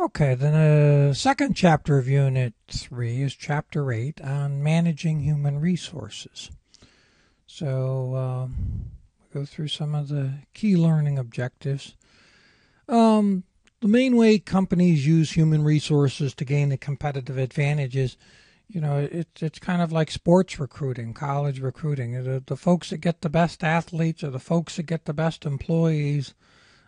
Okay, then the second chapter of Unit 3 is Chapter 8 on managing human resources. So we'll go through some of the key learning objectives. The main way companies use human resources to gain a competitive advantage is, it's kind of like sports recruiting, college recruiting. The folks that get the best athletes are the folks that get the best employees.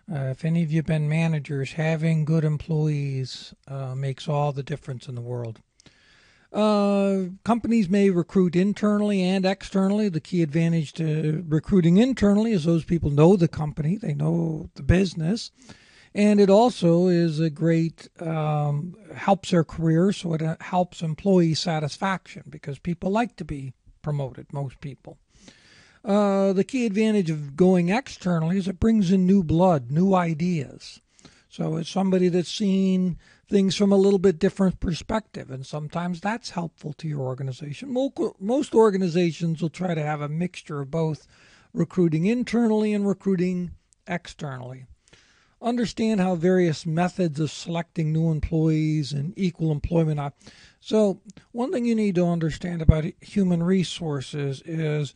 If any of you have been managers, having good employees makes all the difference in the world. Companies may recruit internally and externally. The key advantage to recruiting internally is those people know the company, they know the business, and it also is a great helps their career, so it helps employee satisfaction because people like to be promoted, most people. The key advantage of going externally is it brings in new blood, new ideas. So it's somebody that's seen things from a little bit different perspective, and sometimes that's helpful to your organization. Most organizations will try to have a mixture of both recruiting internally and recruiting externally. Understand how various methods of selecting new employees and equal employment are. So one thing you need to understand about human resources is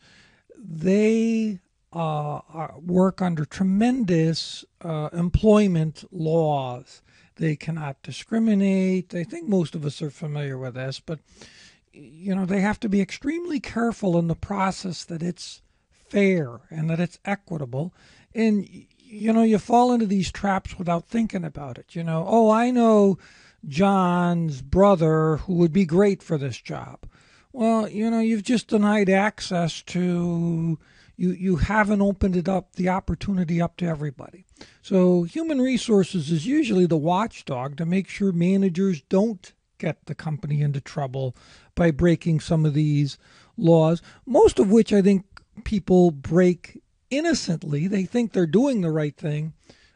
they work under tremendous employment laws. They cannot discriminate. I think most of us are familiar with this, but they have to be extremely careful in the process that it's fair and that it's equitable. And you fall into these traps without thinking about it. Oh, I know John's brother who would be great for this job. Well, you've just denied access to, you haven't opened it up, the opportunity up to everybody. So human resources is usually the watchdog to make sure managers don't get the company into trouble by breaking some of these laws, most of which I think people break innocently. They think they're doing the right thing,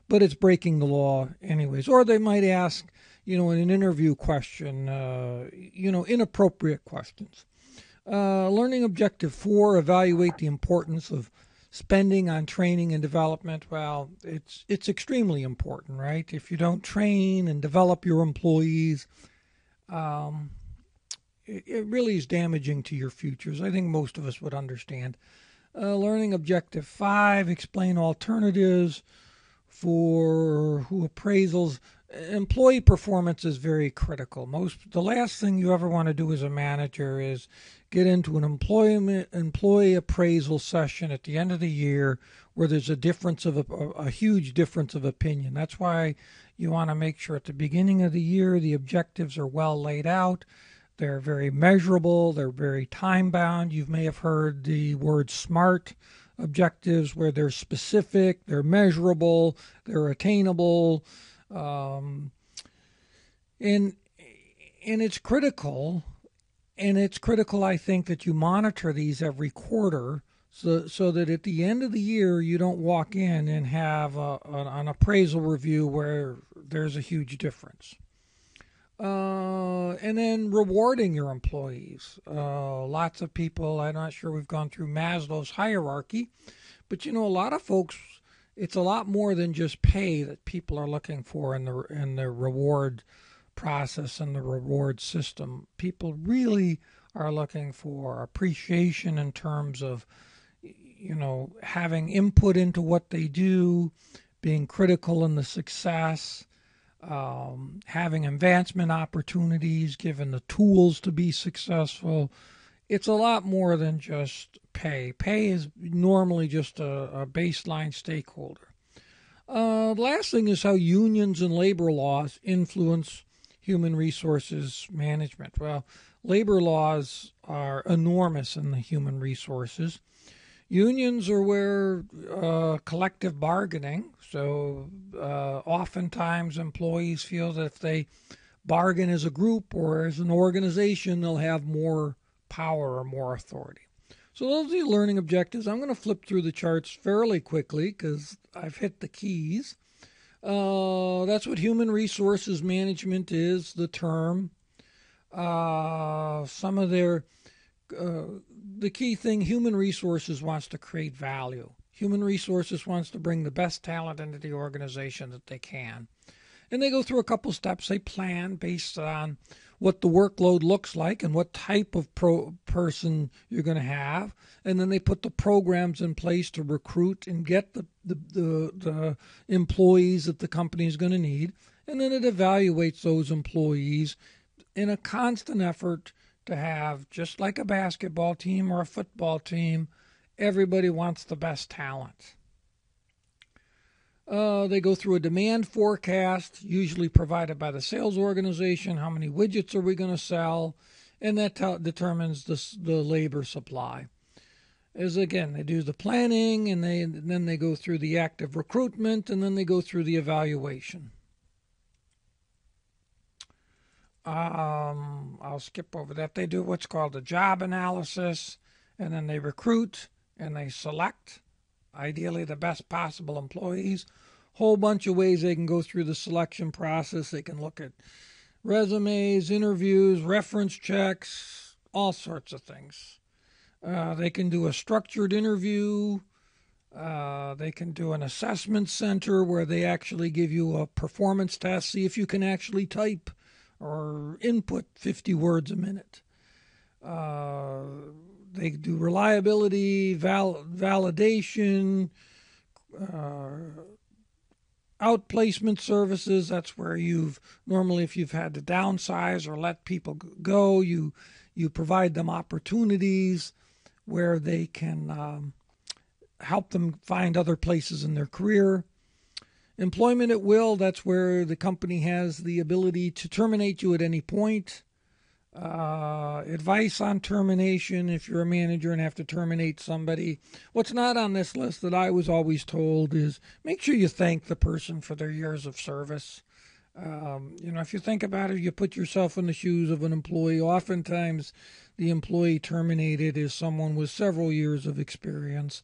but it's breaking the law anyways. Or they might ask, in an interview question, inappropriate questions. Learning objective 4, evaluate the importance of spending on training and development. Well, it's extremely important, right? If you don't train and develop your employees, it really is damaging to your futures. I think most of us would understand. Learning objective 5, explain alternatives for who appraisals. Employee performance is very critical. The last thing you ever want to do as a manager is get into an employee appraisal session at the end of the year where there's a huge difference of opinion. That's why you want to make sure at the beginning of the year the objectives are well laid out. They're very measurable. They're very time bound. You may have heard the word SMART objectives, where they're specific, they're measurable, they're attainable. And it's critical, I think, that you monitor these every quarter so that at the end of the year you don't walk in and have an appraisal review where there's a huge difference. And then rewarding your employees. Lots of people, I'm not sure we've gone through Maslow's hierarchy, but a lot of folks, it's a lot more than just pay that people are looking for in the reward process and the reward system. People really are looking for appreciation in terms of, having input into what they do, being critical in the success, having advancement opportunities, given the tools to be successful. It's a lot more than just pay. Pay is normally just a baseline stakeholder. The last thing is how unions and labor laws influence human resources management. Well, labor laws are enormous in the human resources. Unions are where collective bargaining, so oftentimes employees feel that if they bargain as a group or as an organization, they'll have more power or more authority. So those are the learning objectives. I'm going to flip through the charts fairly quickly because I've hit the keys. That's what human resources management is, the term. Some of their the key thing, human resources wants to create value. Human resources wants to bring the best talent into the organization that they can. And they go through a couple steps. They plan based on what the workload looks like and what type of person you're going to have. And then they put the programs in place to recruit and get the employees that the company is going to need. And then it evaluates those employees in a constant effort to have, just like a basketball team or a football team, everybody wants the best talent. They go through a demand forecast, usually provided by the sales organization. How many widgets are we going to sell? And that determines the labor supply. As again, they do the planning, and then they go through the active recruitment, and then they go through the evaluation. I'll skip over that. They do what's called a job analysis, and then they recruit and they select, ideally, the best possible employees. Whole bunch of ways they can go through the selection process. They can look at resumes, interviews, reference checks, all sorts of things. They can do a structured interview. They can do an assessment center where they actually give you a performance test, see if you can actually type or input 50 words a minute. They do reliability, validation, outplacement services. That's where if you've had to downsize or let people go, you provide them opportunities where they can help them find other places in their career. Employment at will, that's where the company has the ability to terminate you at any point. Advice on termination if you're a manager and have to terminate somebody. What's not on this list that I was always told is make sure you thank the person for their years of service. If you think about it, you put yourself in the shoes of an employee. Oftentimes, the employee terminated is someone with several years of experience.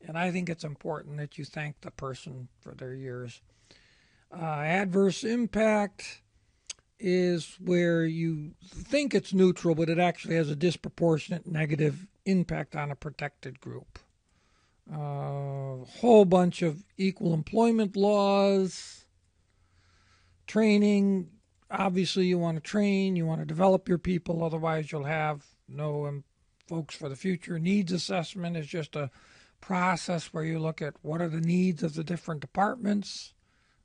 And I think it's important that you thank the person for their years. Adverse impact is where you think it's neutral, but it actually has a disproportionate negative impact on a protected group. Whole bunch of equal employment laws. Training. Obviously, you want to train, you want to develop your people, otherwise you'll have no folks for the future. Needs assessment is just a process where you look at what are the needs of the different departments.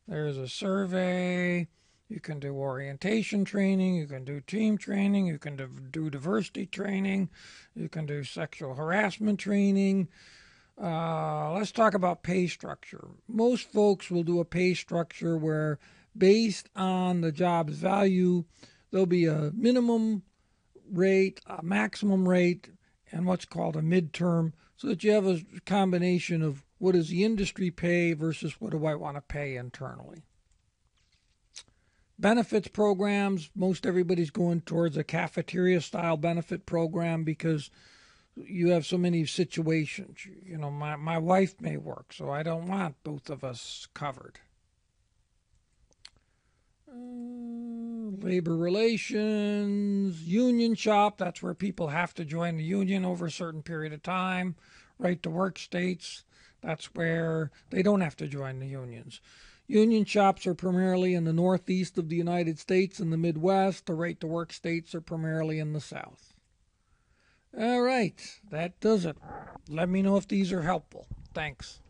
There's a survey. You can do orientation training. You can do team training. You can do diversity training. You can do sexual harassment training. Let's talk about pay structure. Most folks will do a pay structure where, based on the job's value, there'll be a minimum rate, a maximum rate, and what's called a midterm, so that you have a combination of what does the industry pay versus what do I want to pay internally. Benefits programs, most everybody's going towards a cafeteria-style benefit program because you have so many situations. My wife may work, so I don't want both of us covered. Labor relations, union shop, that's where people have to join the union over a certain period of time. Right to work states, that's where they don't have to join the unions. Union shops are primarily in the northeast of the United States and the Midwest. The right to work states are primarily in the South. All right, that does it. Let me know if these are helpful. Thanks.